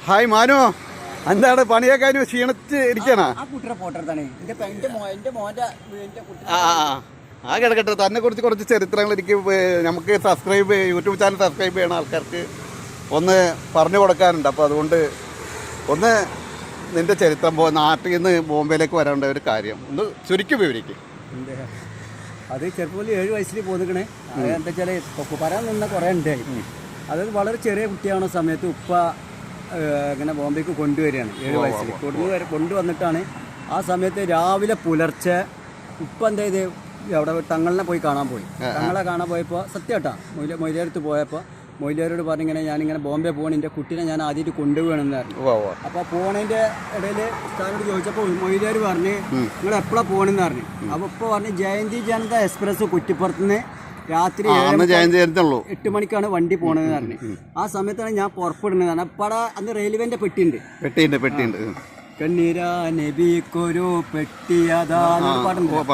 Hi Manu, എന്താണ് പണിയൊക്കെ ക്ഷീണിച്ച് ഇരിക്കണോ? ആ കിടക്കട്ടെ. തന്നെ കുറിച്ച് കുറച്ച് ചരിത്രങ്ങൾ എനിക്ക് നമുക്ക് യൂട്യൂബ് ചാനൽ സബ്സ്ക്രൈബ് ചെയ്യണ ആൾക്കാർക്ക് ഒന്ന് പറഞ്ഞു കൊടുക്കാനുണ്ട്. അപ്പോൾ അതുകൊണ്ട് ഒന്ന് നിന്റെ ചരിത്രം നാട്ടിൽ നിന്ന് ബോംബെയിലേക്ക് വരേണ്ട ഒരു കാര്യം ഒന്ന് ചുരുക്കി വിവരിക്കും. അത് ചെറുപ്പം 7 വയസ്സിൽ പോന്നിക്കണേ. എന്താ വെച്ചാൽ പറയാൻ നിന്ന കുറേ ഉണ്ടായി. അതായത് വളരെ ചെറിയ കുട്ടിയാവുന്ന സമയത്ത് ഉപ്പ ഇങ്ങനെ ബോംബെക്ക് കൊണ്ടുവരികയാണ്. 7 വയസ്സിൽ കൊണ്ടുവന്നിട്ടാണ്. ആ സമയത്ത് രാവിലെ പുലർച്ചെ ഉപ്പ എന്താ ചെയ്ത് അവിടെ തങ്ങളിനെ പോയി കാണാൻ പോയി. തങ്ങളെ കാണാൻ പോയപ്പോൾ സത്യമായിട്ടാ മൊയ്ലിയടുത്ത് പോയപ്പോൾ മൊയ്ലിയരോട് പറഞ്ഞിങ്ങനെ ഞാനിങ്ങനെ ബോംബെ പോകണം, എൻ്റെ കുട്ടീനെ ഞാൻ ആദ്യമായിട്ട് കൊണ്ടുപോകണമെന്ന് പറഞ്ഞു. അപ്പോൾ പോണതിൻ്റെ ഇടയിൽ ഉസ്താദിനോട് ചോദിച്ചപ്പോൾ മൊയ്ലിയർ പറഞ്ഞ് നിങ്ങൾ എപ്പോഴാണ് പോകണമെന്ന് പറഞ്ഞു. അപ്പോൾ ഇപ്പോൾ പറഞ്ഞ് ജയന്തി ജനത എക്സ്പ്രസ് കുറ്റിപ്പുറത്തുനിന്ന് രാത്രി 8 മണിക്കാണ് വണ്ടി പോകണമെന്ന് പറഞ്ഞു. ആ സമയത്താണ് ഞാൻ പുറപ്പെടുന്നത്. അപ്പോൾ അന്ന് റെയിൽവേൻ്റെ പെട്ടിയുണ്ട്. കണ്ണീരാ നബിക്കൊരു പെട്ടിയതാ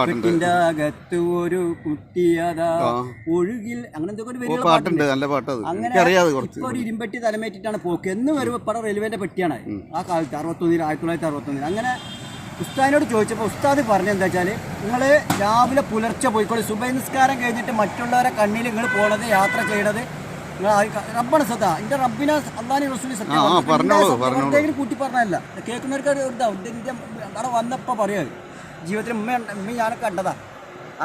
പെട്ടിന്റെ അകത്ത് ഒരു കുട്ടിയതാ ഒഴുകിൽ അങ്ങനെ എന്തൊക്കെ അങ്ങനെ ഇപ്പൊ ഒരു ഇരുമ്പെട്ടി തലമേറ്റിട്ടാണ് പോക്ക് എന്ന് വരുമ്പോൾ പടം റെയിൽവേന്റെ പെട്ടിയാണ്. ആ കാലത്ത് 1961 അങ്ങനെ ഉസ്താദിനോട് ചോദിച്ചപ്പോൾ ഉസ്താദ് പറഞ്ഞെന്താ വെച്ചാൽ നിങ്ങൾ രാവിലെ പുലർച്ചെ പോയിക്കോളൂ. സുബൈ നിസ്കാരം കഴിഞ്ഞിട്ട് മറ്റുള്ളവരെ കണ്ണിൽ നിങ്ങൾ പോണത് യാത്ര ചെയ്യണത് റബ്ബാണ് സദാ. എന്റെ റബ്ബിനെ അള്ളാഹുവിന്റെ റസൂലിനെ സത്യം കൂട്ടി പറഞ്ഞല്ല. കേൾക്കുന്നവർക്ക് അവിടെ വന്നപ്പോൾ പറയാ ജീവിതത്തിൽ ഉമ്മ ഞാനൊക്കെ കണ്ടതാ.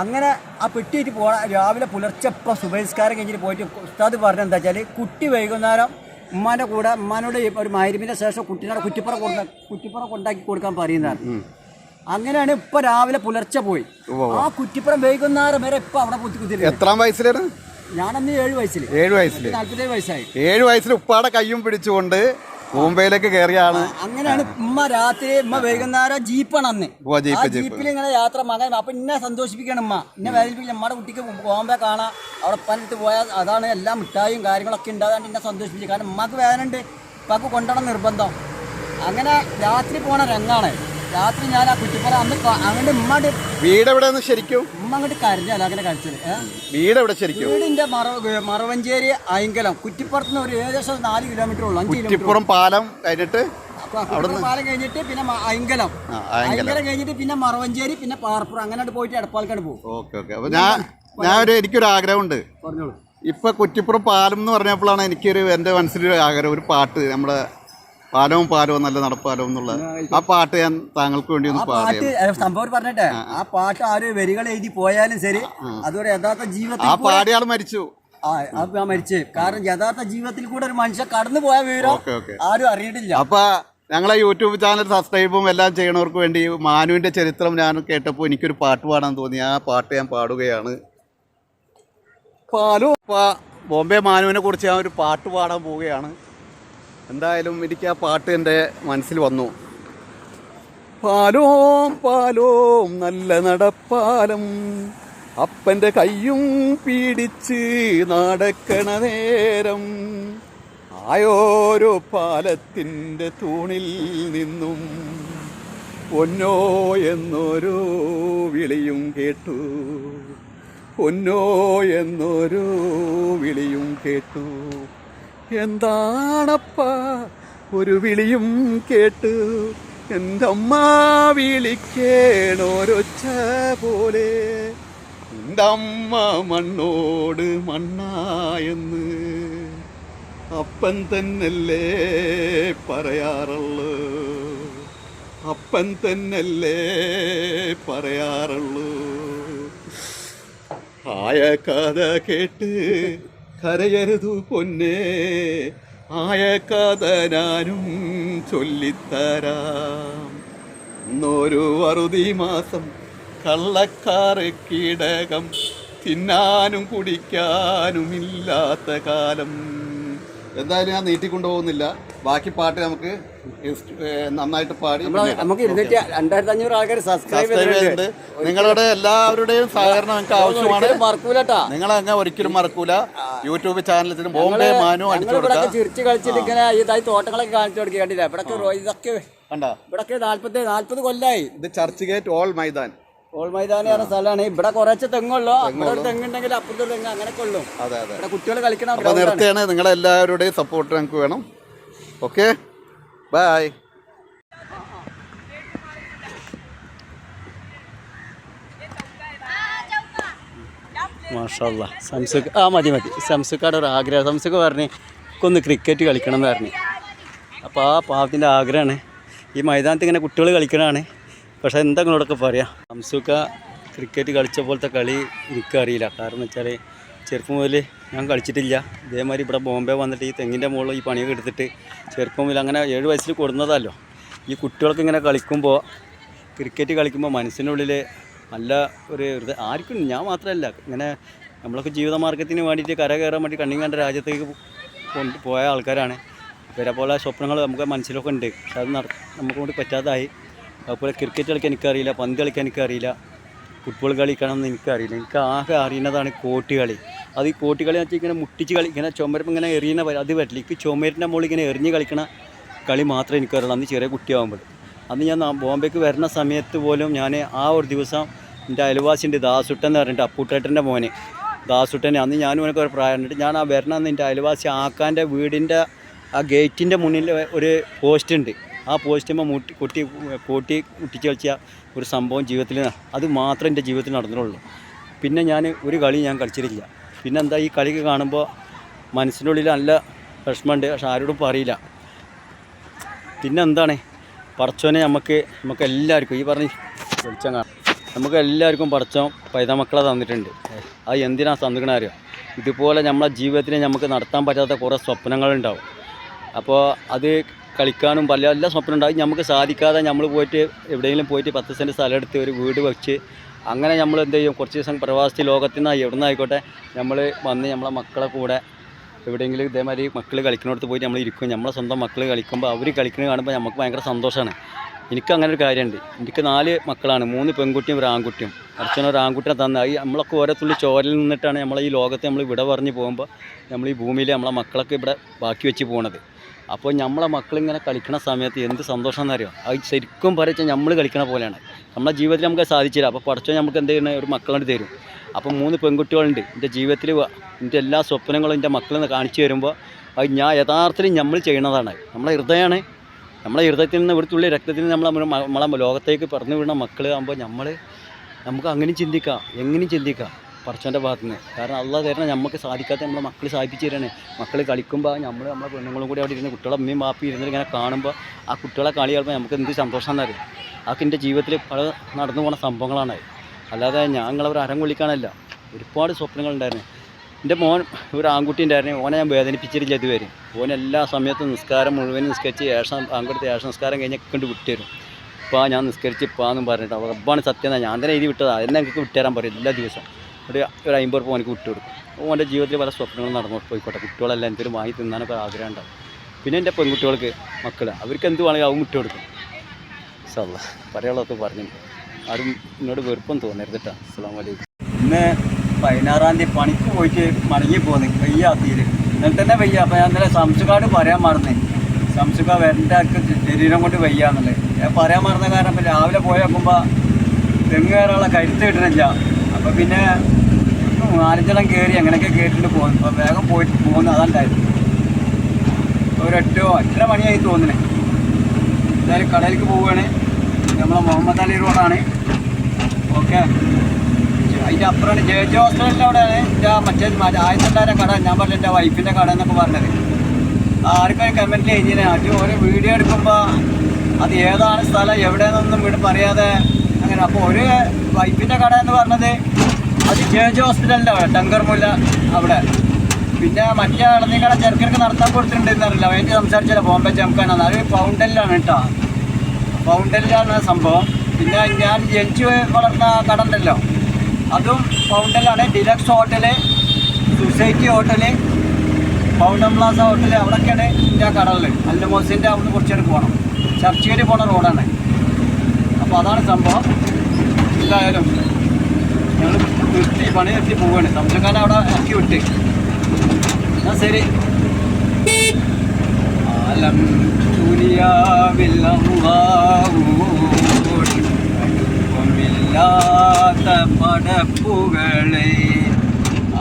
അങ്ങനെ ആ പെട്ടിയിട്ട് രാവിലെ പുലർച്ചെ ഇപ്പം സുബൈസ്കാരം കഴിഞ്ഞിട്ട് പോയിട്ട് ഉസ്താദ് പറഞ്ഞെന്താ വെച്ചാൽ കുട്ടി വൈകുന്നേരം ഉമ്മാൻ്റെ കൂടെ ഉമ്മാനോട് ഒരു മഗ്‌രിബിന്റെ ശേഷം കുട്ടീനോട് കുറ്റിപ്പുറം കൊണ്ടാക്കി കൊടുക്കാൻ പറയുന്നതാണ്. അങ്ങനെയാണ് ഇപ്പൊ രാവിലെ പുലർച്ചെ പോയി ആ കുറ്റിപ്പുറം വൈകുന്നേരം വരെ ഇപ്പൊ അവിടെ കുത്തിക്കുത്തി. എത്രാം വയസ്സിലാണ്? ഞാനന്ന് 7 വയസ്സിൽ 47 വയസ്സായി. 7 വയസ്സിൽ ഉപ്പാടെ കയ്യും പിടിച്ചുകൊണ്ട് മുംബൈയിലേക്ക് കയറിയാണ്. അങ്ങനെയാണ് ഉമ്മ വൈകുന്നേരം ജീപ്പാണ് അന്ന്. ആ ജീപ്പിൽ ഇങ്ങനെ യാത്ര മകൻ അപ്പൊ ഇന്നെ സന്തോഷിപ്പിക്കണം ഉമ്മ, ഇന്നെ വേദനിപ്പിക്കണം. നമ്മുടെ കുട്ടിക്ക് ബോംബെ കാണാം, അവിടെ പലയിടത്ത് പോയാൽ അതാണ് എല്ലാം മിഠായും കാര്യങ്ങളൊക്കെ ഉണ്ടാകാണ്ട് എന്നെ സന്തോഷിപ്പിച്ചു. കാരണം ഉമ്മക്ക് വേദന ഉണ്ട്, ഉപ്പാക്ക് കൊണ്ടുവരണം നിർബന്ധം. അങ്ങനെ രാത്രി പോണ രംഗാണ്. രാത്രി ഞാൻ ആ കുറ്റിപ്പുറം അന്ന് അങ്ങോട്ട് ഉമ്മയുടെ വീട് എവിടെ ശരിക്കും? ഉമ്മ അങ്ങോട്ട് കരഞ്ഞാലോ അങ്ങനെ കഴിച്ചത്. വീട് എവിടെ ശരിക്കും? വീടിന്റെ മറവഞ്ചേരി അയങ്കലം. കുറ്റിപ്പുറത്തുനിന്ന് ഒരു ഏകദേശം 4 കിലോമീറ്റർ ഉള്ളൂ. 5 കിലോമീറ്റർ പാലം കഴിഞ്ഞിട്ട് പിന്നെ അയങ്കലം കഴിഞ്ഞിട്ട് പിന്നെ മറവഞ്ചേരി പിന്നെ പാർപ്പുറം അങ്ങനെ പോയിട്ട് എടപ്പാൾക്കാട് പോകും. Okay okay. അപ്പൊ എനിക്കൊരു ആഗ്രഹമുണ്ട്. പറഞ്ഞോളൂ. ഇപ്പൊ കുറ്റിപ്പുറം പാലം എന്ന് പറഞ്ഞപ്പോഴാണ് എൻ്റെ മനസ്സിലൊരു ആഗ്രഹം. ഒരു പാട്ട്, നമ്മുടെ പാലവും നല്ല നടപ്പാലവും എന്നുള്ള ആ പാട്ട് ഞാൻ താങ്കൾക്ക് വേണ്ടി ഒന്ന് പാട്ട് സംഭവം പറഞ്ഞിട്ടെ. ആ പാട്ട് ആര് വരികൾ എഴുതി പോയാലും ശരി, അതുപോലെ യഥാർത്ഥ ജീവിതത്തിൽ ആ പാടിയാൾ മരിച്ചു. മരിച്ചു. കാരണം യഥാർത്ഥ ജീവിതത്തിൽ കൂടെ ഒരു മനുഷ്യൻ കടന്നു പോയ വിവരം ആരും അറിയിട്ടില്ല. അപ്പൊ ഞങ്ങളെ യൂട്യൂബ് ചാനൽ സബ്സ്ക്രൈബും എല്ലാം ചെയ്യണവർക്ക് വേണ്ടി മാനുവിന്റെ ചരിത്രം ഞാൻ കേട്ടപ്പോൾ എനിക്കൊരു പാട്ട് പാടാൻ തോന്നി. ആ പാട്ട് ഞാൻ പാടുകയാണ്. ബോംബെ മാനുവിനെ കുറിച്ച് ഞാൻ ഒരു പാട്ട് പാടാൻ പോവുകയാണ്. എന്തായാലും എനിക്ക് ആ പാട്ട് എൻ്റെ മനസ്സിൽ വന്നു. പാലോം നല്ല നടപ്പാലം, അപ്പൻ്റെ കയ്യും പീഡിച്ച് നടക്കണ നേരം, ആയോരോ പാലത്തിൻ്റെ തൂണിൽ നിന്നും പൊന്നോ എന്നൊരു വിളിയും കേട്ടു, പൊന്നോ എന്നൊരു വിളിയും കേട്ടു. എന്താണപ്പ ഒരു വിളിയും കേട്ട്, എൻ്റെ അമ്മ വിളിക്കേണോരൊച്ച പോലെ, എൻ്റെ അമ്മ മണ്ണോട് മണ്ണായെന്ന് അപ്പൻ തന്നല്ലേ പറയാറുള്ളൂ, അപ്പൻ തന്നല്ലേ പറയാറുള്ളൂ. ആയ കഥ കേട്ട് കരയരുതു പൊന്നേ, ആയ കഥ ഞാനും ചൊല്ലിത്തരാം. ഇന്നൊരു അറുതി മാസം കള്ളക്കാറ് കീടകം, തിന്നാനും കുടിക്കാനും ഇല്ലാത്ത കാലം. എന്തായാലും ഞാൻ നീട്ടിക്കൊണ്ടുപോകുന്നില്ല. ബാക്കി പാട്ട് നമുക്ക് നന്നായിട്ട് പാടി നമുക്ക് 2500 ആൾക്കാർ സബ്സ്ക്രൈബ് ചെയ്തിട്ടുണ്ട്. നിങ്ങളുടെ എല്ലാവരുടെയും സഹകരണം ഞങ്ങൾക്ക് ആവശ്യമാണ്. നിങ്ങളങ്ങനെ ഒരിക്കലും മറക്കൂല. യൂട്യൂബ് ചാനലിൽ ബോംബെ മാനു അടിച്ചു കൊടുക്കുക. ചിരിച്ച് കളിച്ചിട്ട് ഇങ്ങനെ ഇതായി തോട്ടങ്ങളൊക്കെ കാണിച്ചു കൊടുക്കുക. കണ്ടില്ല ഇവിടൊക്കെ ഇതൊക്കെ കണ്ട ഇവിടൊക്കെ 40 കൊല്ലായി. ഇത് ചർച്ച് ഗേറ്റ് ഓൾ മൈതാൻ പറഞ്ഞ സ്ഥലമാണ്. ഇവിടെ കുറച്ച് തെങ്ങുള്ളൂ. ഇവിടെ തെങ്ങുണ്ടെങ്കിൽ അപ്പുറത്തെ തെങ്ങ് അങ്ങനെയൊക്കെ ഉള്ളൂ. അതെ ഇവിടെ കുട്ടികൾ കളിക്കണം. നിർത്തിയാണ്. നിങ്ങളെല്ലാവരുടെയും സപ്പോർട്ട് ഞങ്ങൾക്ക് വേണം. ഓക്കെ. ബൈ. മാഷാ സംസുക്ക് മതി സംസുക്കാട് ഒരു ആഗ്രഹം. സംസുക്ക് പറഞ്ഞ് ഒന്ന് ക്രിക്കറ്റ് കളിക്കണം എന്ന് പറഞ്ഞു. അപ്പോൾ ആ പാവത്തിൻ്റെ ആഗ്രഹമാണ്. ഈ മൈതാനത്ത് ഇങ്ങനെ കുട്ടികൾ കളിക്കണതാണ്. പക്ഷേ എന്താ നിങ്ങളോടൊക്കെ പറയാം, സംസുക്ക ക്രിക്കറ്റ് കളിച്ച പോലത്തെ കളി എനിക്കറിയില്ല. കാരണം എന്ന് വെച്ചാൽ ചെറുപ്പം മുതൽ ഞാൻ കളിച്ചിട്ടില്ല. ഇതേമാതിരി ഇവിടെ ബോംബെ വന്നിട്ട് ഈ തെങ്ങിൻ്റെ മുകളിൽ ഈ പണിയൊക്കെ എടുത്തിട്ട് ചെറുപ്പം മുതൽ അങ്ങനെ 7 വയസ്സിൽ കൊടുന്നതല്ലോ. ഈ കുട്ടികൾക്ക് ഇങ്ങനെ കളിക്കുമ്പോൾ, ക്രിക്കറ്റ് കളിക്കുമ്പോൾ മനസ്സിനുള്ളിൽ നല്ല ഒരു ആർക്കും, ഞാൻ മാത്രമല്ല, ഇങ്ങനെ നമ്മളൊക്കെ ജീവിത മാർഗ്ഗത്തിന് വേണ്ടിയിട്ട് കര കയറാൻ വേണ്ടി കണ്ണിങ്ങാണ്ട് രാജ്യത്തേക്ക് പോയ ആൾക്കാരാണ്. ഇവരെ പോലെ സ്വപ്നങ്ങൾ നമുക്ക് മനസ്സിലൊക്കെ ഉണ്ട്. പക്ഷെ അത് നമുക്ക് കൊണ്ട് പറ്റാതായി. അതുപോലെ ക്രിക്കറ്റ് കളിക്കാൻ എനിക്കറിയില്ല, പന്ത് കളിക്കാൻ എനിക്കറിയില്ല, ഫുട്ബോൾ കളിക്കണമെന്ന് എനിക്കറിയില്ല. എനിക്ക് ആകെ അറിയുന്നതാണ് കോട്ടുകളി. അത് ഈ കോട്ടുകളി എന്ന് വെച്ചാൽ ഇങ്ങനെ മുട്ടിച്ച് കളി, ഇങ്ങനെ ചുമരുമ്പോൾ ഇങ്ങനെ എറിയുന്ന അത് പറ്റില്ല. എനിക്ക് ചുമരിൻ്റെ മുകളിൽ ഇങ്ങനെ എറിഞ്ഞ് കളിക്കണ കളി മാത്രമേ എനിക്കറിയുള്ളൂ. അന്ന് ചെറിയ കുട്ടിയാകുമ്പോൾ. അന്ന് ഞാൻ ബോംബെക്ക് വരുന്ന സമയത്ത് പോലും ഞാൻ ആ ഒരു ദിവസം എൻ്റെ അയൽവാസിൻ്റെ ദാസുട്ടൻ എന്ന് പറഞ്ഞിട്ട് അപ്പൂട്ടേട്ടൻ്റെ മോനെ ദാസുട്ടനെ, അന്ന് ഞാനും എനിക്ക് ഒരു പ്രായം ഉണ്ട്. ഞാൻ ആ വരണമെന്ന് എൻ്റെ അയൽവാസി ആക്കാൻ്റെ വീടിൻ്റെ ആ ഗേറ്റിൻ്റെ മുന്നിൽ ഒരു പോസ്റ്റ് ഉണ്ട്. ആ പോസ്റ്റുമ്പോൾ കോട്ടി മുട്ടിച്ച് കളിച്ച ഒരു സംഭവം ജീവിതത്തിൽ, അത് മാത്രമേ എൻ്റെ ജീവിതത്തിൽ നടന്നിട്ടുള്ളൂ. പിന്നെ ഞാൻ ഒരു കളി ഞാൻ കളിച്ചിട്ടില്ല. പിന്നെ എന്താ, ഈ കളി കാണുമ്പോൾ മനസ്സിനുള്ളിൽ നല്ല വിഷമമുണ്ട്. പക്ഷെ ആരോടും പറയില്ല. പിന്നെ എന്താണ്, പടച്ചോനെ നമുക്ക് എല്ലാവർക്കും ഈ പറഞ്ഞ് വെളിച്ചം കാണാം, നമുക്ക് എല്ലാവർക്കും പടച്ചോൻ പൈതമക്കളെ തന്നിട്ടുണ്ട്. അത് എന്തിനാണ് തന്നിക്കണ അറിയാം, ഇതുപോലെ നമ്മളെ ജീവിതത്തിൽ നമുക്ക് നടത്താൻ പറ്റാത്ത കുറേ സ്വപ്നങ്ങളുണ്ടാവും. അപ്പോൾ അത് കളിക്കാനും പല എല്ലാ സ്വപ്നം ഉണ്ടാവും. നമുക്ക് സാധിക്കാതെ നമ്മൾ പോയിട്ട് എവിടെയെങ്കിലും പോയിട്ട് 10 സെൻറ്റ് സ്ഥലം എടുത്ത് ഒരു വീട് വെച്ച് അങ്ങനെ നമ്മൾ എന്ത് ചെയ്യും, കുറച്ച് ദിവസം പ്രവാസി ലോകത്തിൽ നിന്ന് എവിടെ നിന്നായിക്കോട്ടെ നമ്മൾ വന്ന് നമ്മളെ മക്കളെ കൂടെ എവിടെയെങ്കിലും ഇതേമാതിരി മക്കൾ കളിക്കുന്നിടത്ത് പോയിട്ട് നമ്മൾ ഇരിക്കും. നമ്മളെ സ്വന്തം മക്കൾ കളിക്കുമ്പോൾ അവർ കളിക്കുന്നത് കാണുമ്പോൾ നമുക്ക് ഭയങ്കര സന്തോഷമാണ്. എനിക്ക് അങ്ങനെ ഒരു കാര്യമുണ്ട്. എനിക്ക് 4 മക്കളാണ്, 3 പെൺകുട്ടിയും ഒരു ആൺകുട്ടിയും. അച്ഛനൊരു ആൺകുട്ടിനെ തന്ന ഈ നമ്മളൊക്കെ ഓരോ തുള്ളി ചോരയിൽ നിന്നിട്ടാണ് നമ്മളെ ഈ ലോകത്തെ നമ്മൾ ഇവിടെ പറഞ്ഞ് പോകുമ്പോൾ നമ്മൾ ഈ ഭൂമിയിൽ നമ്മളെ മക്കളൊക്കെ ഇവിടെ ബാക്കി വെച്ച് പോകണത്. അപ്പോൾ നമ്മളെ മക്കളിങ്ങനെ കളിക്കണ സമയത്ത് എന്ത് സന്തോഷം എന്നറിയാം. അത് ശരിക്കും പറയുക നമ്മൾ കളിക്കണ പോലെയാണ്. നമ്മളെ ജീവിതത്തിൽ നമുക്ക് സാധിച്ചില്ല. അപ്പോൾ പഠിച്ചോ നമുക്ക് എന്ത് ചെയ്യണ ഒരു മക്കളോട് തരും. അപ്പോൾ 3 പെൺകുട്ടികളുണ്ട്. എൻ്റെ ജീവിതത്തിൽ എൻ്റെ എല്ലാ സ്വപ്നങ്ങളും എൻ്റെ മക്കളെന്ന് കാണിച്ചു തരുമ്പോൾ അത് ഞാൻ യഥാർത്ഥത്തിൽ നമ്മൾ ചെയ്യണതാണ്. നമ്മളെ ഹൃദയമാണ്. നമ്മളെ ഹൃദയത്തിൽ നിന്ന് ഇവിടുത്തുള്ള രക്തത്തിൽ നിന്ന് നമ്മളെ ലോകത്തേക്ക് പറഞ്ഞു വീണ മക്കൾ ആകുമ്പോൾ നമുക്ക് അങ്ങനെയും ചിന്തിക്കാം, എങ്ങനെയും ചിന്തിക്കാം പടച്ചോൻ്റെ ഭാഗത്തു നിന്ന്. കാരണം അള്ളാഹ് തരണം നമുക്ക് സാധിക്കാത്ത നമ്മളെ മക്കൾ സാധിപ്പിച്ച് തരാണ്. മക്കൾ കളിക്കുമ്പോൾ നമ്മളെ പെണ്ണുങ്ങളും കൂടി അവിടെ ഇരുന്ന് കുട്ടികളെ അമ്മയും ബാപ്പയും ഇരുന്നിട്ട് ഇങ്ങനെ കാണുമ്പോൾ ആ കുട്ടികളെ കളി കാണുമ്പോൾ നമുക്ക് എന്ത് സന്തോഷമാണെന്നറിയാം. അതൊക്കെ എൻ്റെ ജീവിതത്തിൽ പല നടന്നു പോകുന്ന സംഭവങ്ങളാണ്. അല്ലാതെ ഞങ്ങളവർ അരം കൊള്ളിക്കാനല്ല. ഒരുപാട് സ്വപ്നങ്ങളുണ്ടായിരുന്നു. എൻ്റെ മോൻ ഒരു ആൺകുട്ടി ഉണ്ടായിരുന്നു. ഓനെ ഞാൻ വേദനിപ്പിച്ചിട്ടില്ല ഇതുവരെ. ഓൻ എല്ലാ സമയത്തും നിസ്കാരം മുഴുവൻ നിസ്കരിച്ച് ആൺകുട്ടി നിസ്കാരം കഴിഞ്ഞൊക്കെ കൊണ്ട് വിട്ടുതരും. ഇപ്പോൾ ഞാൻ നിസ്കരിച്ച് ഇപ്പാന്നും പറഞ്ഞിട്ട് റബ്ബാണ് സത്യം. ഞാൻ തന്നെ എഴുതി വിട്ടതാണ്. എന്നെ എനിക്ക് വിട്ടുതരാൻ പറയും എല്ലാ ദിവസവും. ഒരു 50 രൂപ എനിക്ക് വിട്ടു കൊടുക്കും. ഓൻ്റെ ജീവിതത്തിൽ പല സ്വപ്നങ്ങൾ നടന്നു പോയിക്കോട്ടെ. കുട്ടികളെല്ലാം എന്തെങ്കിലും വാങ്ങി തിന്നാനൊക്കെ ആഗ്രഹം ഉണ്ടാവും. പിന്നെ എൻ്റെ പെൺകുട്ടികൾക്ക് മക്കൾ അവർക്ക് എന്ത് വേണമെങ്കിൽ അവൻ വിട്ടു കൊടുക്കും. സല്ല പറയാനുള്ളതൊക്കെ പറഞ്ഞു. ആരും എന്നോട് വെറുപ്പം തോന്നരുത് കേട്ടോ. അസ്സലാമു അലൈക്കും. ഇന്ന് 16-ാം തീയതി പണിക്ക് പോയിട്ട് മടങ്ങി പോകുന്നു. വയ്യാത്തീര് ഇന്നലെ തന്നെ വയ്യ. അപ്പോൾ ഞാൻ ഇന്നലെ സംസുകാട് പറയാൻ മറന്നേ. സംസുക വരൻ്റെ ശരീരം കൊണ്ട് വയ്യാന്നുള്ളത് ഞാൻ പറയാൻ മറന്ന കാരണം ഇപ്പം രാവിലെ പോയി നോക്കുമ്പോൾ തെങ്ങ് കയറാനുള്ള കരുത്ത് കിട്ടണില്ല. അപ്പോൾ പിന്നെ 4 കയറി അങ്ങനെയൊക്കെ കേട്ടിട്ട് പോകുന്നു. അപ്പോൾ വേഗം പോയിട്ട് പോകുന്നു. അതുണ്ടായിരുന്നു ഒരു 8 മണിയായി തോന്നണേ. എന്തായാലും കടയിലേക്ക് പോവുകയാണ്. നമ്മളെ മുഹമ്മദ് അലി റോഡാണ്. ഓക്കെ, അതിൻ്റെ അപ്പുറമാണ് ജെ ഹോസ്പിറ്റലിൻ്റെ അവിടെയാണ് എൻ്റെ മറ്റേ 1000 കട. ഞാൻ പറഞ്ഞ എൻ്റെ വൈഫിൻ്റെ കട എന്നൊക്കെ പറഞ്ഞത്. ആർക്കും കമൻറ്റിൽ എഴുതിയത് അത് ഒരു വീഡിയോ എടുക്കുമ്പോൾ അത് ഏതാണ് സ്ഥലം എവിടെയെന്നൊന്നും ഇവിടെ പറയാതെ അങ്ങനെ. അപ്പോൾ ഒരു വൈഫിൻ്റെ കട എന്ന് പറഞ്ഞത് അത് ജെ ഹോസ്പിറ്റലിൻ്റെ അവിടെ ടങ്കർമുല്ല അവിടെ. പിന്നെ മറ്റേ ഇളനീ കട ചെറുക്കർക്ക് നടത്താൻ കൊടുത്തിട്ടുണ്ടെന്നറിയില്ല. അതിൻ്റെ സംസാരിച്ചില്ല. ബോംബെ ജംഖാനാണ്. അത് ഫൗണ്ടനിലാണ് കേട്ടോ. ഫൗണ്ടനിലാണ് സംഭവം. പിന്നെ ഞാൻ ജനിച്ച് വളർന്ന കട ഉണ്ടല്ലോ അതും ഫൗണ്ടനിലാണ്. Deluxe hotel, society hotel, fountain plaza hotel അവിടെയൊക്കെയാണ് എൻ്റെ കടകളിൽ. അൽമോസിൻ്റെ അവിടെ നിന്ന് കുറച്ചേരം പോകണം. ചർച്ചേരി പോണ റോഡാണ്. അപ്പോൾ അതാണ് സംഭവം. എന്തായാലും ഞങ്ങൾ പണി നിർത്തി പോവുകയാണ്. സംശയക്കാരൻ അവിടെ ഇറക്കി വിട്ട്. എന്നാൽ ശരി. ആലം ില്ലാത്ത പടപ്പുകളെ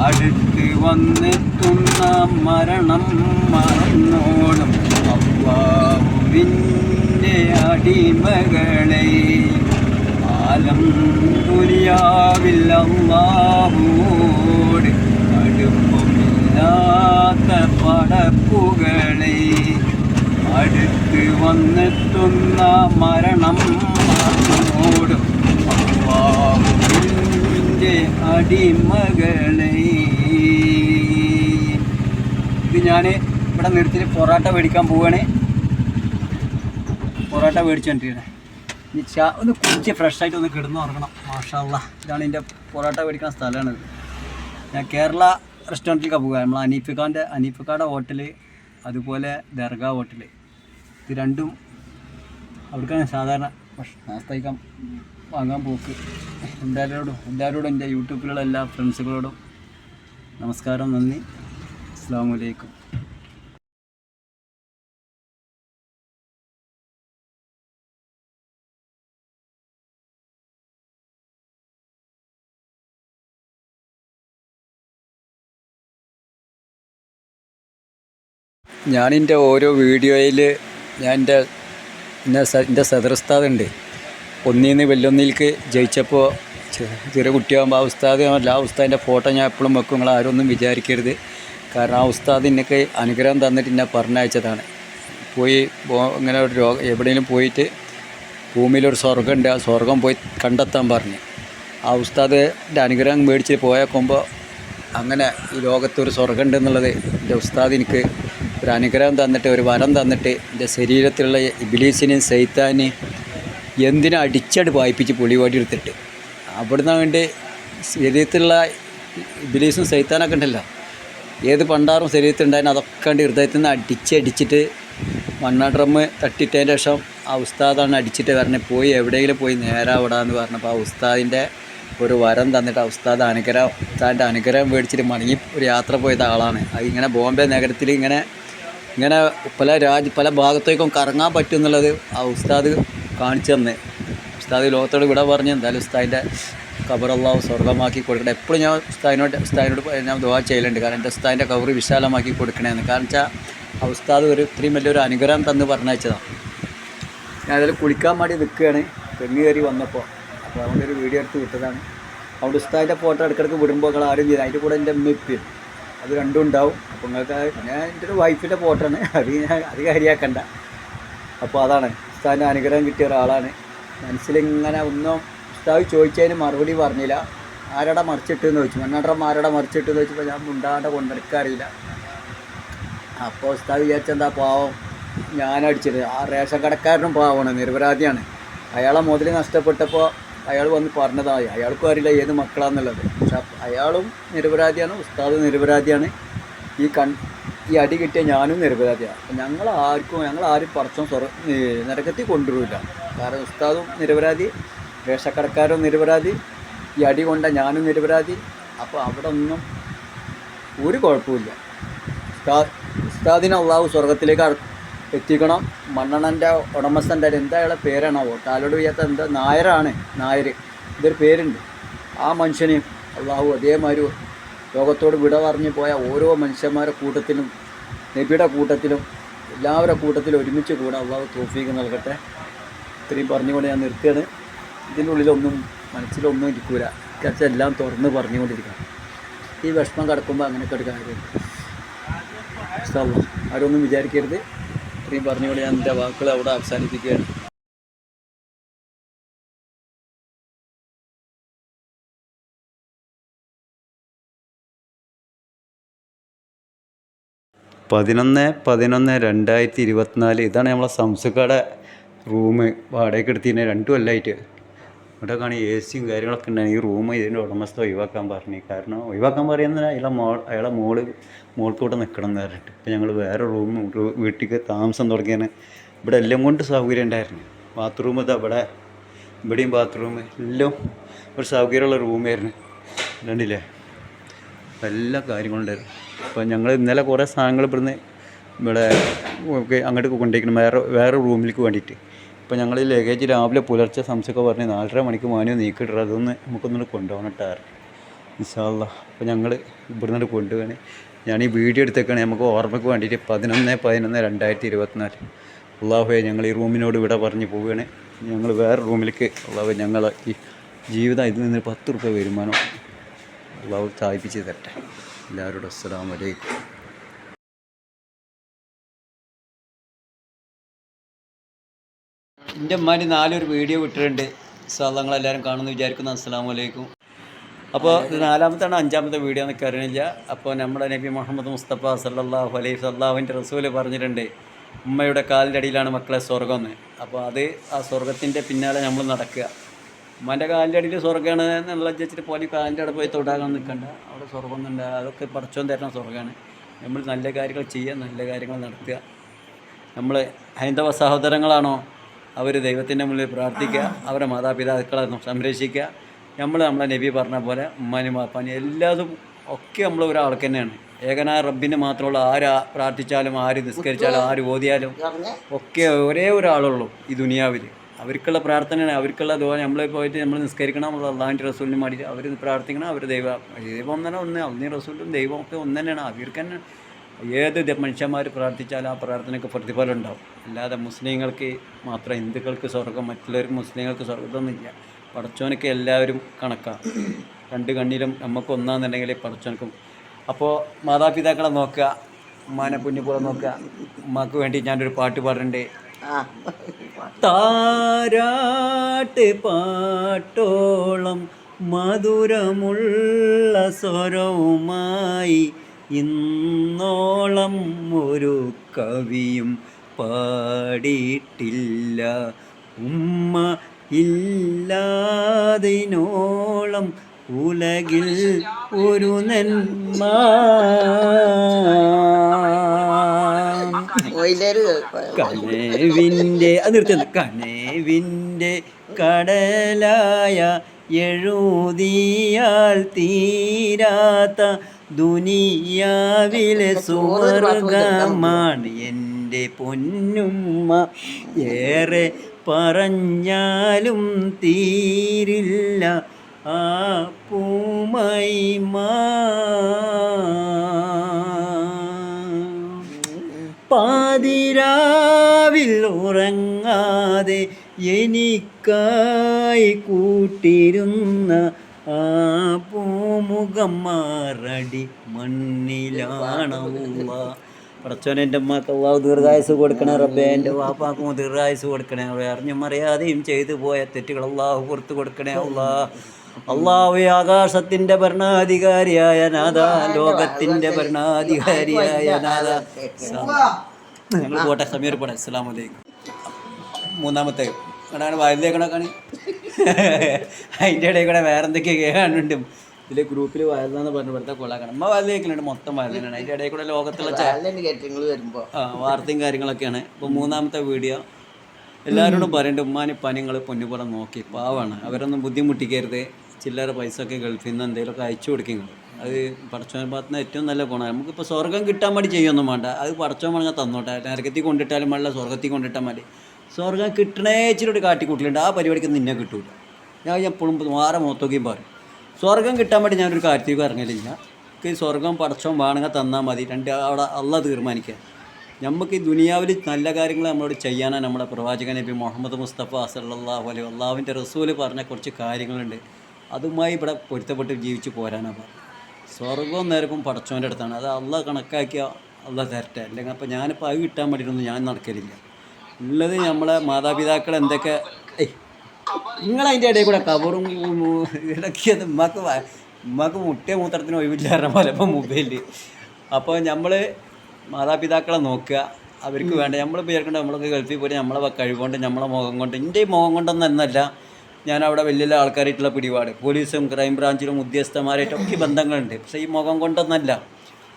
അടുത്ത് വന്നെത്തുന്ന മരണം മറന്നോടും അല്ലാഹു അള്ളാഹുവിൻ്റെ അടിമകളെ ആലം ദുനിയാവിൽ അള്ളാഹുവോട് അടുപ്പമില്ലാത്ത പടപ്പുകളെ അടുത്ത് വന്നെത്തുന്ന മരണം മാറോടും അള്ളാഹുവിൻ്റെ അടിമകളെ. ഇത് ഞാൻ ഇവിടെ നിർത്തിയിട്ട് പൊറോട്ട മേടിക്കാൻ പോവുകയാണ്. പൊറോട്ട മേടിച്ചുകൊണ്ടിരിക്കുന്നത്. ഇനി ഒന്ന് കുടിച്ച് ഫ്രഷായിട്ട് ഒന്ന് കിടന്ന് ഉറങ്ങണം. മാഷാ അല്ലാ, ഇതാണ് എൻ്റെ പൊറോട്ട മേടിക്കുന്ന സ്ഥലമാണിത്. ഞാൻ കേരള റെസ്റ്റോറൻറ്റിലേക്കാണ് പോവുക. നമ്മൾ അനീഫക്കാടെ ഹോട്ടൽ, അതുപോലെ ദർഗാ ഹോട്ടൽ, ഇത് രണ്ടും അവിടേക്കാണ് സാധാരണ നാസ്തയ്ക്കാൻ വാങ്ങാൻ പോക്ക്. എല്ലാവരോടും എൻ്റെ യൂട്യൂബിലുള്ള എല്ലാ ഫ്രണ്ട്സുകളോടും നമസ്കാരം, നന്ദി, അസ്സലാമു അലൈക്കും. ഞാനെൻ്റെ ഓരോ വീഡിയോയിൽ എൻ്റെ സദർ ഉസ്താദുണ്ട്. ഒന്നിന്ന് വെല്ലൊന്നിലേക്ക് ജയിച്ചപ്പോൾ ചെറിയ കുട്ടിയാകുമ്പോൾ ആ ഉസ്താദ് ആ ഉസ്താദിൻ്റെ ഫോട്ടോ ഞാൻ എപ്പോഴും വെക്കും. നിങ്ങൾ ആരും ഒന്നും വിചാരിക്കരുത്. കാരണം ആ ഉസ്താദ് എന്നൊക്കെ അനുഗ്രഹം തന്നിട്ട് എന്നെ പറഞ്ഞയച്ചതാണ്. ഇങ്ങനെ ഒരു എവിടെയെങ്കിലും പോയിട്ട് ഭൂമിയിലൊരു സ്വർഗ്ഗമുണ്ട്, ആ സ്വർഗം പോയി കണ്ടെത്താൻ പറഞ്ഞു. ആ ഉസ്താദിൻ്റെ അനുഗ്രഹം മേടിച്ച് പോയേക്കുമ്പോൾ അങ്ങനെ ഈ ലോകത്തൊരു സ്വർഗ്ഗമുണ്ട് എന്നുള്ളത് എൻ്റെ ഉസ്താദ് എനിക്ക് ഒരു അനുഗ്രഹം തന്നിട്ട്, ഒരു വരം തന്നിട്ട്, എൻ്റെ ശരീരത്തിലുള്ള ഇബ്ലീസിനെയും സൈത്താനെയും എന്തിനും അടിച്ചടി വായിപ്പിച്ച് പൊളിവാടി എടുത്തിട്ട് അവിടുന്ന് വേണ്ടി ശരീരത്തിലുള്ള ഇബ്ലീസും സൈത്താനൊക്കെ ഉണ്ടല്ലോ, ഏത് പണ്ടാറും ശരീരത്തിലുണ്ടായിരുന്നു അതൊക്കെ കണ്ട് ഹൃദയത്തിൽ നിന്ന് അടിച്ചിട്ട് മണ്ണാഡ്രമ്മ് തട്ടിയിട്ടതിൻ്റെ ശേഷം ആ ഉസ്താദാണ് അടിച്ചിട്ട് പറഞ്ഞ് പോയി എവിടെയെങ്കിലും പോയി നേരാവിടാന്ന് പറഞ്ഞപ്പോൾ ആ ഉസ്താദിൻ്റെ ഒരു വരം തന്നിട്ട് ആ ഉസ്താദിൻ്റെ അനുഗ്രഹം മേടിച്ചിട്ട് മടങ്ങി ഒരു യാത്ര പോയത് ആളാണ്. അത് ഇങ്ങനെ ബോംബെ നഗരത്തിൽ ഇങ്ങനെ പല ഭാഗത്തേക്കും കറങ്ങാൻ പറ്റും എന്നുള്ളത് ആ ഉസ്താദ് കാണിച്ചു തന്നെ. ഉസ്താദ് ലോകത്തോട് ഇവിടെ പറഞ്ഞ് എന്തായാലും ഉസ്താദിൻ്റെ ഖബർ അല്ലാഹു സ്വർഗ്ഗമാക്കി കൊടുക്കണേ. എപ്പോഴും ഞാൻ ഉസ്താദിനോട് ഞാൻ ദുആ ചെയ്യലുണ്ട്. കാരണം എൻ്റെ ഉസ്താദിൻ്റെ ഖബർ വിശാലമാക്കി കൊടുക്കണേന്ന്. കാരണം വെച്ചാൽ ആ ഉസ്താദ് ഇത്രയും വലിയൊരു അനുഗ്രഹം തന്ന് പറഞ്ഞയച്ചതാണ്. ഞാനതിൽ കുളിക്കാൻ വേണ്ടി നിൽക്കുകയാണ്, തെങ്ങ് കയറി വന്നപ്പോൾ. അപ്പോൾ അതുകൊണ്ട് ഒരു വീഡിയോ എടുത്ത് വിട്ടതാണ്. അതുകൊണ്ട് ഉസ്താദിൻ്റെ ഫോട്ടോ ഇടയ്ക്കിടയ്ക്ക് വിടുമ്പോൾ നിങ്ങൾ ആരും ചെയ്ത് അതിൻ്റെ കൂടെ എൻ്റെ ഉമ്മയും അത് രണ്ടും ഉണ്ടാവും. അപ്പോൾ നിങ്ങൾക്ക് ഞാൻ എൻ്റെ ഒരു വൈഫിൻ്റെ ഫോട്ടോ ആണ്, അത് കാര്യമാക്കണ്ട. അപ്പോൾ അതാണ് ഉസ്താദിൻ്റെ അനുഗ്രഹം കിട്ടിയ ഒരാളാണ്. മനസ്സിലിങ്ങനെ ഒന്നും ഉസ്താദ് ചോദിച്ചതിന് മറുപടി പറഞ്ഞില്ല. ആരടെ മറിച്ചിട്ടെന്ന് ചോദിച്ചു, മണ്ണാട്ടം ആരടെ മറിച്ചിട്ടെന്ന് ചോദിച്ചപ്പോൾ ഞാൻ മുണ്ടാണ്ട് കൊണ്ടെടുക്കാറില്ല. അപ്പോൾ ഉസ്താദ് വിചാരിച്ചെന്താ പാവം ഞാനടിച്ചത്. ആ റേഷൻ കടക്കാരനും പാവമാണ്, നിരപരാധിയാണ്. അയാളെ മുതൽ നഷ്ടപ്പെട്ടപ്പോൾ അയാൾ വന്ന് പറഞ്ഞതായി. അയാൾക്കും അറിയില്ല ഏത് മക്കളാണെന്നുള്ളത്. പക്ഷെ അയാളും നിരപരാധിയാണ്, ഉസ്താദും നിരപരാധിയാണ്. ഈ അടി കിട്ടിയ ഞാനും നിരപരാധിയാണ്. അപ്പം ഞങ്ങളാരും പറച്ചും നരകത്തിൽ കൊണ്ടുവരില്ല. കാരണം ഉസ്താദും നിരപരാധി, റേഷക്കടക്കാരും നിരപരാധി, ഈ അടി കൊണ്ട ഞാനും നിരപരാധി. അപ്പോൾ അവിടെ ഒന്നും ഒരു കുഴപ്പമില്ല. ഉസ്താദിനെ അള്ളാഹു സ്വർഗത്തിലേക്ക് എത്തിക്കണം. മണ്ണെണ്ണൻ്റെ ഉടമസ്ഥൻ്റെ എന്താ അയാളെ പേരാണാവോ, കാലോട് വയ്യാത്ത എന്താ നായർ, ഇതൊരു പേരുണ്ട്. ആ മനുഷ്യനെയും അള്ളാഹു അതേമാതിരി ലോകത്തോട് വിട പറഞ്ഞു പോയ ഓരോ മനുഷ്യന്മാരുടെ കൂട്ടത്തിലും നബിയുടെ കൂട്ടത്തിലും എല്ലാവരുടെ കൂട്ടത്തിലും ഒരുമിച്ച് കൂടെ അള്ളാഹു തൗഫീഖ് നൽകട്ടെ. ഇത്രയും പറഞ്ഞുകൊണ്ട് ഞാൻ നിർത്തുകയാണ്. ഇതിൻ്റെ ഉള്ളിലൊന്നും മനസ്സിലൊന്നും ഇരിക്കൂല. കുറച്ച് എല്ലാം തുറന്ന് പറഞ്ഞുകൊണ്ടിരിക്കണം. ഈ വിഷമം കിടക്കുമ്പോൾ അങ്ങനെയൊക്കെ ഒരു കാര്യം ആരൊന്നും വിചാരിക്കരുത്. ഇത്രയും പറഞ്ഞുകൊണ്ട് ഞാൻ എൻ്റെ വാക്കുകൾ അവിടെ അവസാനിപ്പിക്കുകയാണ്. പതിനൊന്ന് 2024 ഇതാണ് നമ്മളെ സംസുക്കയുടെ റൂം വാടകയ്ക്ക് എടുത്തിരുന്നത്. 2 കൊല്ലമായിട്ട് ഇവിടെ കാണി AC കാര്യങ്ങളൊക്കെ ഉണ്ടായിരുന്നു. ഈ റൂം ഇതിൻ്റെ ഉടമസ്ഥ ഒഴിവാക്കാൻ പറഞ്ഞു. കാരണം ഒഴിവാക്കാൻ പറയുന്നത് അയാളെ മോൾക്കൂടെ നിൽക്കണം എന്ന് പറഞ്ഞിട്ട്. ഇപ്പം ഞങ്ങൾ വേറെ വീട്ടിലേക്ക് താമസം തുടങ്ങിയാണ്. ഇവിടെ എല്ലാം കൊണ്ട് സൗകര്യം ഉണ്ടായിരുന്നു. ബാത്റൂം ഇവിടെയും ബാത്റൂം എല്ലാം ഒരു സൗകര്യമുള്ള റൂമായിരുന്നു. കണ്ടില്ലേ, എല്ലാ കാര്യങ്ങളും ഉണ്ടായിരുന്നു. അപ്പോൾ ഞങ്ങൾ ഇന്നലെ കുറേ സാധനങ്ങൾ ഇവിടുന്ന് അങ്ങോട്ട് കൊണ്ടുപോയിക്കണം വേറെ റൂമിലേക്ക് വേണ്ടിയിട്ട്. ഇപ്പോൾ ഞങ്ങൾ ഈ ലഗേജ് രാവിലെ പുലർച്ചെ സംശയമൊക്കെ പറഞ്ഞ് 4:30 മണിക്ക് മാനിയോ നീക്കിയിട്ടത് നമുക്കൊന്നുകൂടെ കൊണ്ടുപോകണം ഇട്ടാറ് ഇൻഷാ അല്ലാഹ്. അപ്പോൾ ഞങ്ങൾ ഇവിടുന്ന് കൊണ്ടുപോവാണ്. ഞാൻ ഈ വീഡിയോ എടുത്തേക്കാണ് നമുക്ക് ഓർമ്മയ്ക്ക് വേണ്ടിയിട്ട്. 11/11/2024 അള്ളാഹുവെ ഞങ്ങൾ ഈ റൂമിനോട് ഇവിടെ പറഞ്ഞ് പോവുകയാണ്. ഞങ്ങൾ വേറെ റൂമിലേക്ക് അള്ളാഹു ഞങ്ങൾ ഈ ജീവിതം ഇതിൽ നിന്ന് 10 രൂപ വരുമാനം അള്ളാഹു സാധിപ്പിച്ച് തരട്ടെ. എല്ലാവരോടും അസ്സലാമു അലൈക്കും. എൻ്റെ ഉമ്മാൻ്റെ 4 വീഡിയോ വിട്ടിട്ടുണ്ട്. നിങ്ങളെല്ലാവരും കാണുമെന്ന് വിചാരിക്കുന്നു. അസ്സലാമു അലൈക്കും. അപ്പോൾ ഇത് 4-ാമത്താണ് 5-ാമത്തെ വീഡിയോ എന്നൊക്കെ അറിയണില്ല. അപ്പോൾ നമ്മുടെ നബി മുഹമ്മദ് മുസ്തഫ സല്ലല്ലാഹു അലൈഹി വസല്ലമിൻ്റെ റസൂൽ പറഞ്ഞിട്ടുണ്ട്, ഉമ്മയുടെ കാലിൻ്റെ അടിയിലാണ് മക്കളെ സ്വർഗ്ഗം എന്ന്. അപ്പോൾ ആ സ്വർഗത്തിൻ്റെ പിന്നാലെ നമ്മൾ നടക്കുക. ഉമ്മൻ്റെ കാലിൻ്റെ അടിയിൽ സ്വർഗ്ഗമാണ് എന്നുള്ള വെച്ചിട്ട് പോലെ കാലിൻ്റെ അവിടെ പോയി തൊടാകാൻ നിൽക്കണ്ട. അവിടെ സ്വർഗ്ഗമൊന്നുണ്ട്, അതൊക്കെ പടച്ചോൻ തരുന്ന സ്വർഗ്ഗമാണ്. നമ്മൾ നല്ല കാര്യങ്ങൾ ചെയ്യുക, നല്ല കാര്യങ്ങൾ നടത്തുക. നമ്മൾ ഹൈന്ദവ സഹോദരങ്ങളാണോ, അവർ ദൈവത്തിൻ്റെ മുന്നിൽ പ്രാർത്ഥിക്കുക, അവരുടെ മാതാപിതാക്കളെ സംരക്ഷിക്കുക. നമ്മളെ നബി പറഞ്ഞ പോലെ ഉമ്മാനും വാപ്പാനും എല്ലാതും ഒക്കെ നമ്മൾ ഒരാൾക്ക് തന്നെയാണ്. ഏകനായ റബ്ബിന് മാത്രമുള്ള ആര് പ്രാർത്ഥിച്ചാലും ആര് നിസ്കരിച്ചാലും ആര് ഓതിയാലും ഒക്കെ ഒരേ ഒരാളുള്ളൂ ഈ ദുനിയാവിൽ. അവർക്കുള്ള പ്രാർത്ഥനയാണ്, അവർക്കുള്ള ദുആ. നമ്മൾ പോയിട്ട് നമ്മൾ നിസ്കരിക്കണം, നമ്മൾ അള്ളാഹിൻ്റെ റസൂലിന് വേണ്ടിയിട്ട് അവർ പ്രാർത്ഥിക്കണം. അവർ ദൈവം തന്നെ ഒന്ന്, അള്ളാഹും റസൂലും ദൈവം ഒക്കെ ഒന്ന് തന്നെയാണ്. അവർക്ക് തന്നെ ഏത് മനുഷ്യന്മാർ പ്രാർത്ഥിച്ചാലും ആ പ്രാർത്ഥനയ്ക്ക് പ്രതിഫലം ഉണ്ടാവും. അല്ലാതെ മുസ്ലിങ്ങൾക്ക് മാത്രം ഹിന്ദുക്കൾക്ക് സ്വർഗം, മറ്റുള്ളവർക്ക് മുസ്ലിങ്ങൾക്ക് സ്വർഗമൊന്നുമില്ല. പടച്ചോനൊക്കെ എല്ലാവരും കണക്കാണ്. 2 കണ്ണിലും നമുക്ക് ഒന്നാന്നുണ്ടെങ്കിൽ പടച്ചോനക്കും. അപ്പോൾ മാതാപിതാക്കളെ നോക്കുക, ഉമ്മാനെ കുഞ്ഞുപോലെ നോക്കുക. ഉമ്മാക്ക് വേണ്ടി ഞാനൊരു പാട്ട് പാടുന്നുണ്ട്. താരാട്ട് പാട്ടോളം മധുരമുള്ള സ്വരവുമായി ഇന്നോളം ഒരു കവിയും പാടിയിട്ടില്ല. ഉമ്മ ഇല്ലാതിനോളം ഉലകിൽ ഒരു നന്മ. കനവിൻ്റെ കടലായ എഴുതിയാൽ തീരാത്ത ദുനിയാവിലെ സ്വർഗമാണ് എൻ്റെ പൊന്നുമ്മ. ഏറെ പറഞ്ഞാലും തീരില്ല ആ പൂമൈമ. പാതിരാവിൽ ഉറങ്ങാതെ എനിക്കായി കൂട്ടിരുന്ന ആ പൂമുഖം മാറടി മണ്ണിലാണവ. പടച്ചോനെ എൻ്റെ അമ്മക്ക് അള്ളാഹു ദീർഘായുസ് കൊടുക്കണേ റബ്ബേ. എൻ്റെ വാപ്പാക്കും ദീർഘായുസ് കൊടുക്കണേ. അറിഞ്ഞും അറിയാതെയും ചെയ്തു പോയ തെറ്റുകൾ അള്ളാഹു പുറത്തു കൊടുക്കണേ. അള്ളാഹു ആകാശത്തിൻ്റെ ഭരണാധികാരിയായ നാഥ, ലോകത്തിൻ്റെ ഭരണാധികാരിയായ നാഥ, ഞങ്ങൾ പോട്ടെ, സമീർപ്പെടെ. അസ്സലാമു അലൈക്കും. 3-ാമത്തെ കണ്ടാണ് വയലിലേക്കണക്കാണ്. അതിൻ്റെ ഇടയിൽ കൂടെ വേറെ എന്തൊക്കെയാണ് കേൾക്കാനുണ്ട്. ഇതിൽ ഗ്രൂപ്പിൽ വയലാന്ന് പറഞ്ഞു വെറുതെ കൊള്ളാക്കണം. അമ്മ വയലിലേക്കുന്നുണ്ട്, മൊത്തം വയലിനാണ്. അതിൻ്റെ ഇടയിൽ കൂടെ ലോകത്തുള്ള വാർത്തയും കാര്യങ്ങളൊക്കെയാണ്. ഇപ്പോൾ 3-ാമത്തെ വീഡിയോ എല്ലാവരോടും പറയേണ്ടത്, ഉമ്മാനി പനിങ്ങൾ പൊന്നുപോലെ നോക്കി പാവാണ്. അവരൊന്നും ബുദ്ധിമുട്ടിക്കരുത്. ചില്ലറ പൈസ ഒക്കെ ഗൾഫിൽ നിന്ന് എന്തെങ്കിലുമൊക്കെ അയച്ചു കൊടുക്കുന്നത് അത് പടച്ചോൻ ഭാഗത്തുനിന്ന് ഏറ്റവും നല്ല ഗുണമാണ്. നമുക്കിപ്പോൾ സ്വർഗ്ഗം കിട്ടാൻ വേണ്ടി ചെയ്യൊന്നും വേണ്ട, അത് പടച്ചോൻ വേണമെങ്കിൽ തന്നോട്ടെ. നരകത്തിൽ കൊണ്ടിട്ടാലും വേണ്ട, സ്വർഗ്ഗത്തിൽ കൊണ്ടിട്ടാൽ മതി. സ്വർഗ്ഗം കിട്ടണേ ഇച്ചിരി കാട്ടിക്കൂട്ടിലുണ്ട്. ആ പരിപാടിക്ക് നിന്നെ കിട്ടൂല. ഞാൻ എപ്പോഴും വാര മൊത്തോക്കിയും പറയും, സ്വർഗ്ഗം കിട്ടാൻ വേണ്ടി ഞാനൊരു കാര്യത്തേക്ക് ഇറങ്ങലില്ല. ഈ സ്വർഗ്ഗം പടച്ചോൻ വേണമെങ്കിൽ തന്നാൽ മതി. അവിടെ അള്ളാഹ് തീരുമാനിക്കുക. നമുക്ക് ഈ ദുനിയാവിൽ നല്ല കാര്യങ്ങൾ നമ്മളോട് ചെയ്യാനാണ് നമ്മുടെ പ്രവാചകൻ നബി മുഹമ്മദ് മുസ്തഫ സല്ലല്ലാഹു അലൈഹി അള്ളാഹുവിൻ്റെ റസൂൽ പറഞ്ഞ കുറച്ച് കാര്യങ്ങളുണ്ട്. അതുമായി ഇവിടെ പൊരുത്തപ്പെട്ട് ജീവിച്ച് പോരാനാണ് പറഞ്ഞത്. സ്വർഗവും നേരക്കും പടച്ചോൻ്റെ അടുത്താണ്. അത് അള്ളാഹ് കണക്കാക്കിയ അള്ളാഹ് തരട്ടെ. അല്ലെങ്കിൽ അപ്പോൾ ഞാനിപ്പോൾ അത് കിട്ടാൻ വേണ്ടിയിട്ടൊന്നും ഞാൻ നടക്കലില്ല. ഉള്ളത് നമ്മളെ മാതാപിതാക്കൾ എന്തൊക്കെ നിങ്ങളതിൻ്റെ ഇടയിൽ കൂടെ കവറും ഇടക്കിയത് ഉമ്മാക്ക് മുട്ടേ മൂത്രത്തിന് ഒഴിവില്ലാറ പോലെ ഇപ്പോൾ മൊബൈലിൽ. അപ്പോൾ നമ്മൾ മാതാപിതാക്കളെ നോക്കുക, അവർക്ക് വേണ്ട. നമ്മൾ വിചാരിക്കേണ്ട നമ്മളൊക്കെ ഗൾഫിൽ പോയി നമ്മളെ കഴിവുകൊണ്ട് നമ്മളെ മുഖം കൊണ്ട്, എൻ്റെ ഈ മുഖം കൊണ്ടൊന്നും എന്നല്ല ഞാൻ അവിടെ വലിയ വലിയ ആൾക്കാരായിട്ടുള്ള പിടിപാട്, പോലീസും ക്രൈം ബ്രാഞ്ചിലും ഉദ്യോഗസ്ഥന്മാരായിട്ടൊക്കെ ബന്ധങ്ങളുണ്ട്. പക്ഷേ ഈ മുഖം കൊണ്ടൊന്നല്ല,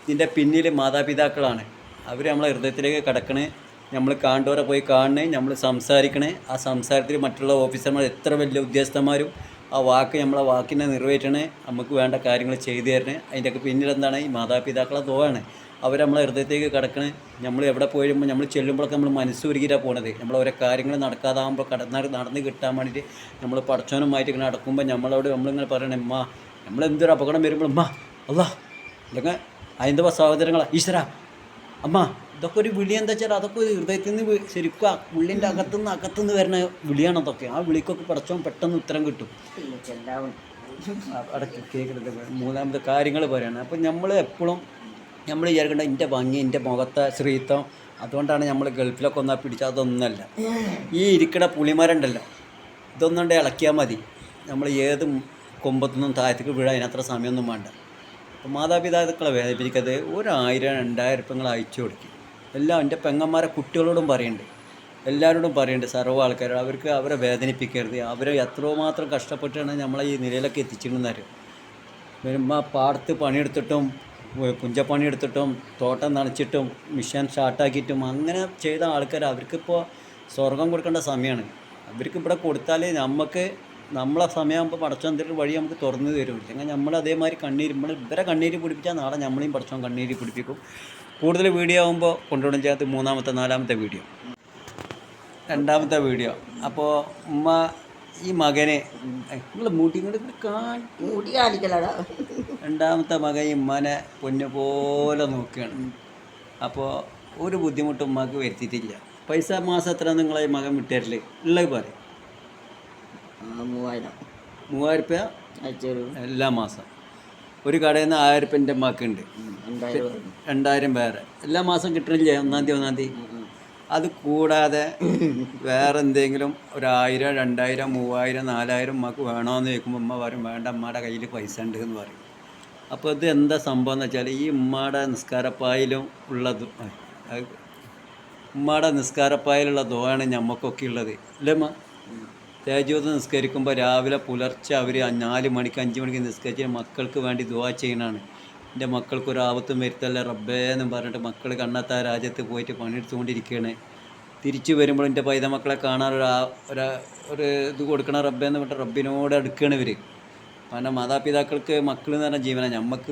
ഇതിൻ്റെ പിന്നിൽ മാതാപിതാക്കളാണ്. അവർ നമ്മളെ ഹൃദയത്തിലേക്ക് കിടക്കണേ. നമ്മൾ കാണുന്നവരെ പോയി കാണണേ, നമ്മൾ സംസാരിക്കണേ. ആ സംസാരത്തിൽ മറ്റുള്ള ഓഫീസർമാർ എത്ര വലിയ ഉദ്യോഗസ്ഥന്മാരും ആ നമ്മളെ വാക്കിനെ നിറവേറ്റണേ, നമുക്ക് വേണ്ട കാര്യങ്ങൾ ചെയ്തു തരണേ. അതിൻ്റെയൊക്കെ പിന്നിൽ എന്താണ്? ഈ മാതാപിതാക്കളെ ദുആണ്. അവർ നമ്മളെ ഹൃദയത്തേക്ക് കിടക്കണേ. നമ്മൾ എവിടെ പോയുമ്പോൾ നമ്മൾ ചെല്ലുമ്പോഴൊക്കെ നമ്മൾ മനസ്സുരുകിയിട്ടാണ് പോണത്. നമ്മൾ ഓരോ കാര്യങ്ങൾ നടക്കാതാകുമ്പോൾ നടന്ന് കിട്ടാൻ വേണ്ടിയിട്ട് നമ്മൾ പടച്ചോനുമായിട്ട് ഇങ്ങനെ നടക്കുമ്പോൾ നമ്മളിങ്ങനെ പറയണേ, അമ്മ നമ്മളെന്തൊരു അപകടം വരുമ്പോൾ അമ്മ അല്ലാ അല്ലെങ്കിൽ ഹൈന്ദവ സഹോദരങ്ങളാ ഈശ്വര അമ്മ ഇതൊക്കെ ഒരു വിളി എന്താ വെച്ചാൽ അതൊക്കെ ഒരു ഹൃദയത്തിൽ നിന്ന് ശരിക്കും ഉള്ളിൻ്റെ അകത്തുനിന്ന് വരുന്ന വിളിയാണ് അതൊക്കെ. ആ വിളിക്കൊക്കെ പടച്ചോൻ പെട്ടെന്ന് ഉത്തരം കിട്ടും. അടക്കി കേൾക്കുന്നത് മൂന്നാമത്തെ കാര്യങ്ങൾ പറയണം. അപ്പം നമ്മൾ എപ്പോഴും നമ്മൾ വിചാരിക്കേണ്ട എൻ്റെ ഭംഗി, എൻ്റെ മുഖത്തെ ശ്രീത്വം, അതുകൊണ്ടാണ് നമ്മൾ ഗൾഫിലൊക്കെ ഒന്നാ പിടിച്ചാൽ അതൊന്നുമല്ല. ഈ ഇരിക്കണ പുളിമരണ്ടല്ലോ, ഇതൊന്നുകൊണ്ട് ഇളക്കിയാൽ മതി. നമ്മൾ ഏത് കൊമ്പത്തുനിന്നും താഴത്തേക്ക് വീഴാൻ അതിനത്ര സമയമൊന്നും വേണ്ട. അപ്പോൾ മാതാപിതാക്കളെ വേദനിപ്പിക്കാതെ 1000-2000 ഉറുപ്പിക അയച്ചു കൊടുക്കും. എല്ലാം എൻ്റെ പെങ്ങന്മാരെ കുട്ടികളോടും പറയുന്നുണ്ട്, എല്ലാവരോടും പറയുന്നുണ്ട്, സർവ്വ ആൾക്കാരും. അവർക്ക് അവരെ വേദനിപ്പിക്കരുത്. അവരെ എത്രയോ മാത്രം കഷ്ടപ്പെട്ടാണ് നമ്മളെ ഈ നിലയിലൊക്കെ എത്തിച്ചിരുന്നത്. വരുമ്പോൾ പാടത്ത് പണിയെടുത്തിട്ടും പുഞ്ചപ്പണിയെടുത്തിട്ടും തോട്ടം നനച്ചിട്ടും മിഷൻ സ്റ്റാർട്ടാക്കിയിട്ടും അങ്ങനെ ചെയ്ത ആൾക്കാർ അവർക്കിപ്പോൾ സ്വർഗം കൊടുക്കേണ്ട സമയമാണ്. അവർക്ക് ഇവിടെ കൊടുത്താൽ നമുക്ക് നമ്മളെ സമയമാകുമ്പോൾ പടച്ചോൻ എന്തെങ്കിലും വഴി നമുക്ക് തുറന്നു തരും. അല്ലെങ്കിൽ നമ്മൾ അതേമാതിരി ഇവരെ കണ്ണീര് പിടിപ്പിച്ചാൽ നാളെ നമ്മളെയും പടച്ചോൻ കണ്ണീര് പിടിപ്പിക്കും. കൂടുതൽ വീഡിയോ ആകുമ്പോൾ കൊണ്ടുവിടും ചെയ്യാത്ത 3-ാമത്തെ 4-ാമത്തെ വീഡിയോ, 2-ാമത്തെ വീഡിയോ. അപ്പോൾ ഉമ്മ ഈ മകനെ നിങ്ങൾ മൂട്ടി കാണിക്കലടാ. 2-ാമത്തെ മകൻ ഈ ഉമ്മാനെ പൊന്നു പോലെ നോക്കുകയാണ്. അപ്പോൾ ഒരു ബുദ്ധിമുട്ടും ഉമ്മക്ക് വരുത്തിയിട്ടില്ല. പൈസ മാസം എത്ര നിങ്ങളെ ഈ മകൻ വിട്ടുതരല് ഉള്ളത് പറയും? 3000 രൂപ എല്ലാ മാസം. ഒരു കടയിൽ നിന്ന് 1000 രൂപ എൻ്റെ ഉമ്മക്കുണ്ട്, 2000 വേറെ എല്ലാ മാസം കിട്ടണില്ലേ? 1-ാം തീയതി. അത് കൂടാതെ വേറെ എന്തെങ്കിലും 1000, 2000, 3000, 4000 ഉമ്മക്ക് വേണമെന്ന് ചോദിക്കുമ്പോൾ ഉമ്മ പറയും വേണ്ട, ഉമ്മയുടെ കയ്യിൽ പൈസ ഉണ്ട് എന്ന് പറയും. അപ്പോൾ ഇത് എന്താ സംഭവം എന്ന് വെച്ചാൽ ഈ ഉമ്മയുടെ നിസ്കാരപ്പായിലും ഉള്ളത്, ഉമ്മയുടെ നിസ്കാരപ്പായിലുള്ള ദുആണ് ഞമ്മക്കൊക്കെ ഉള്ളത് അല്ലേ അമ്മ? തേജോത് നിസ്കരിക്കുമ്പോൾ രാവിലെ പുലർച്ചെ അവർ 4 മണിക്ക് 5 മണിക്ക് നിസ്കരിച്ച് മക്കൾക്ക് വേണ്ടി ദുആ ചെയ്യണതാണ്. എൻ്റെ മക്കൾക്കൊരു ആപത്തും വരുത്തല്ല റബ്ബേ എന്നും പറഞ്ഞിട്ട് മക്കൾ കണ്ണത്താ രാജ്യത്ത് പോയിട്ട് പണിയെടുത്തുകൊണ്ടിരിക്കുകയാണ്. തിരിച്ചു വരുമ്പോൾ എൻ്റെ പൈത മക്കളെ കാണാൻ ഒരു ഇത് കൊടുക്കണം റബ്ബേ എന്ന് പറഞ്ഞിട്ട് റബ്ബിനോട് അടുക്കുകയാണ് ഇവർ. കാരണം മാതാപിതാക്കൾക്ക് മക്കൾ എന്ന് പറഞ്ഞ ജീവനാണ്. നമുക്ക്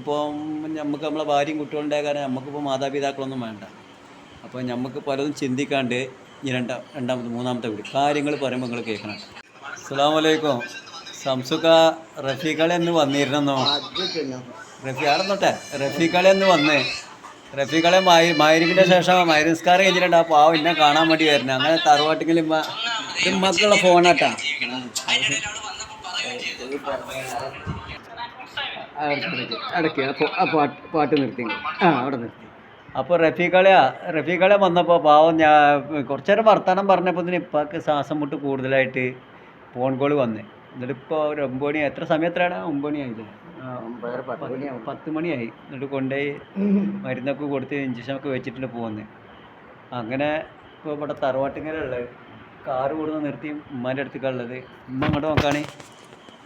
നമ്മളെ ഭാര്യയും കുട്ടികളുണ്ടായ കാരണം നമുക്കിപ്പോൾ മാതാപിതാക്കളൊന്നും വേണ്ട. അപ്പോൾ നമുക്ക് പലതും ചിന്തിക്കാണ്ട് ഈ 2-ാമത്തെ വീട് കാര്യങ്ങൾ പറയുമ്പോൾ നിങ്ങൾ കേൾക്കണം. അസ്സലാമു അലൈക്കും. സംസുക റഫീഖളി എന്ന് വന്നിരുന്നോ? ആണെന്നോട്ടെ റഫീഖളി എന്ന് വന്ന് റഫീഖളെ മഗ്‌രിബിൻ്റെ ശേഷം മഗ്‌രിബ് നിസ്കാരം കഴിഞ്ഞിട്ടുണ്ട്. ആ പാവം എന്നെ കാണാൻ വേണ്ടി വരുന്നത്. അങ്ങനെ തറവാട്ടിൽ മക്കളുള്ള ഫോണാട്ടാ. ഇടയ്ക്ക് പാട്ട് നിർത്തി അവിടെ നിർത്തി. അപ്പോൾ റഫീഖളെ വന്നപ്പോൾ പാവം ഞാൻ കുറച്ചു നേരം വർത്തമാനം പറഞ്ഞപ്പോൾ തന്നെ ഇപ്പൊക്കെ ശ്വാസം മുട്ട് കൂടുതലായിട്ട് ഫോൺ കോൾ വന്ന്. എന്നിട്ട് ഇപ്പോൾ ഒരു 9 മണി, എത്ര സമയത്തിലാണ്? 9 മണിയായില്ലേ? 10 മണിയായി. എന്നിട്ട് കൊണ്ടുപോയി മരുന്നൊക്കെ കൊടുത്ത് ഇഞ്ചക്ഷനൊക്കെ വെച്ചിട്ടുണ്ട് പോകുന്നത്. അങ്ങനെ ഇപ്പോൾ ഇവിടെ തറവാട്ടിങ്ങലുള്ളത് കാറ് കൊടുന്ന് നിർത്തി ഉമ്മാൻ്റെ അടുത്തേക്കുള്ളത്. ഉമ്മ അങ്ങോട്ട് നോക്കാണ്,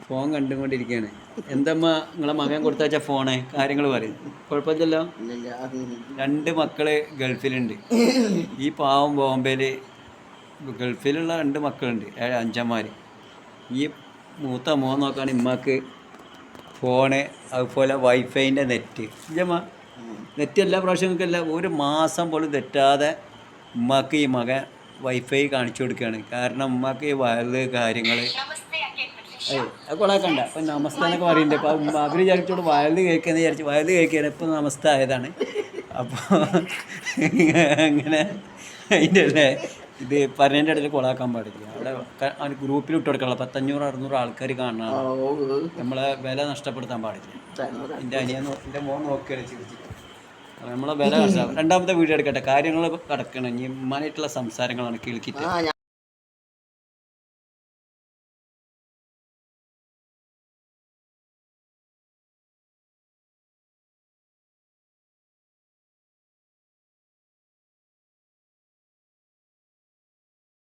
ഫോൺ കണ്ടുകൊണ്ടിരിക്കുകയാണ്. എന്തമ്മ നിങ്ങളെ മകൻ കൊടുത്തയച്ച ഫോണ് കാര്യങ്ങൾ പറയും? കുഴപ്പമില്ലല്ലോ. 2 മക്കള് ഗൾഫിലുണ്ട്. ഈ പാവം ബോംബെയിൽ ഗൾഫിലുള്ള 2 മക്കളുണ്ട്, 5 അഞ്ചന്മാർ. ഈ മൂത്ത മോൻ നോക്കുകയാണ് ഉമ്മക്ക് ഫോണ്, അതുപോലെ വൈഫൈൻ്റെ നെറ്റ്. ഇല്ലമ്മ നെറ്റ് എല്ലാ പ്രാവശ്യങ്ങൾക്കല്ല, ഒരു മാസം പോലും തെറ്റാതെ ഉമ്മക്ക് ഈ മകൻ വൈഫൈ കാണിച്ചു കൊടുക്കുകയാണ്. കാരണം ഉമ്മക്ക് ഈ വയറ് കാര്യങ്ങൾ അത് കൊളാക്കണ്ട. അപ്പം നമസ്തേ എന്നൊക്കെ പറയുന്നുണ്ട്. അപ്പം അവർ വിചാരിച്ചോട് വയല് കേൾക്കുകയെന്ന് വിചാരിച്ച് വയല് കേൾക്കുകയാണ്. ഇപ്പം നമസ്തേ ആയതാണ്. അപ്പോൾ അങ്ങനെ അതിൻ്റെ അല്ലേ ഇത് പറഞ്ഞതിൻ്റെ ഇടയിൽ കൊളാക്കാൻ പാടില്ല. അവിടെ ഗ്രൂപ്പിൽ ഇട്ട് കൊടുക്കാനുള്ള 500-600 ആൾക്കാർ കാണണം. നമ്മളെ വില നഷ്ടപ്പെടുത്താൻ പാടില്ല. എൻ്റെ മോൻ നോക്കുകയാണ് ചിരിച്ചിട്ട്. നമ്മളെ വില നഷ്ടം. 2-ാമത്തെ വീഡിയോ എടുക്കട്ടെ. കാര്യങ്ങൾ കിടക്കണം. ഇനി ഉമ്മാനായിട്ടുള്ള സംസാരങ്ങളാണ് കേൾക്കിയിട്ട്.